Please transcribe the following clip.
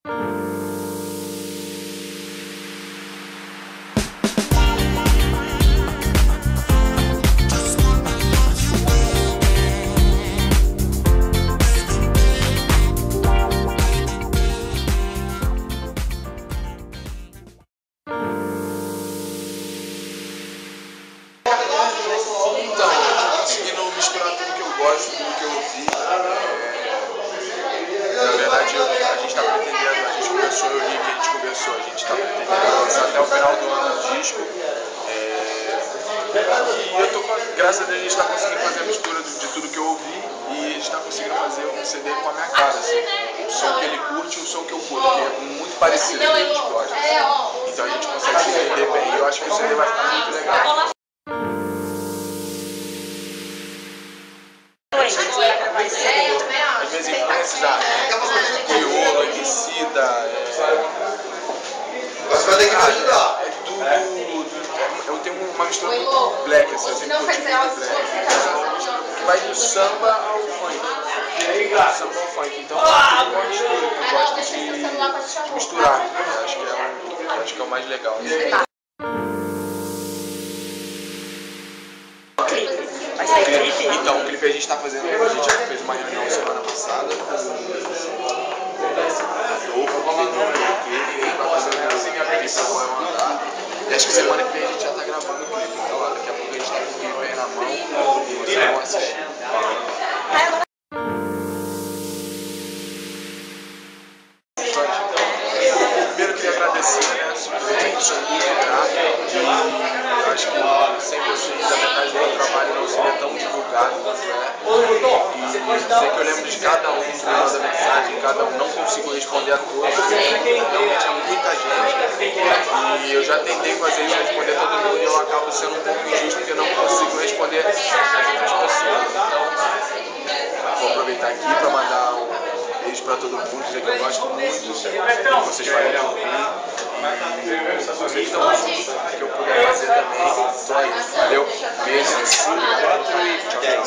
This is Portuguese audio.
Conseguindo misturar tudo que eu gosto, tudo que eu ouvi. Na verdade, a gente está pretendendo, a gente conversou, eu li que a gente conversou, a gente está pretendendo lançar até o final do ano o disco. E eu tô, graças a Deus, a gente está conseguindo fazer a mistura de tudo que eu ouvi e a gente está conseguindo fazer um CD com a minha cara, assim. Um som que ele curte e um som que eu curto, que é muito parecido, que a gente gosta. Assim. Então a gente consegue se entender bem e eu acho que o CD vai ficar muito legal. As minhas influências, Criolo, Emicida, é tudo. Eu tenho uma mistura muito black, assim, eu sempre curti muito black. Que vai do samba ao funk. Samba ao funk. Então é uma mistura que eu gosto de misturar. Acho que é o mais legal. Então, o clipe a gente está fazendo, a gente já fez uma reunião semana passada com o Adolfo, e vai fazer uma reunião vai mandar. E acho que semana que vem a gente já está gravando o clipe, então daqui a pouco a gente está com o clipe aí na mão e vocês vão assistir. Primeiro eu queria agradecer, né? Simplesmente sou muito grato. Eu acho que sempre assim, da metade do meu trabalho não seria tão divulgado, né? E dizer que eu lembro de cada um que me manda mensagem, cada um não consigo responder a todos, realmente é muita gente. E eu já tentei fazer isso, responder todo mundo, e eu acabo sendo um pouco injusto porque não consigo responder as outras pessoas. Então, vou aproveitar aqui para mandar um beijo para todo mundo, dizer que eu gosto muito, que vocês falem por mim. E se vocês estão juntos, que eu puder fazer também, só isso. Valeu, beijo, 5, 4 e tchau.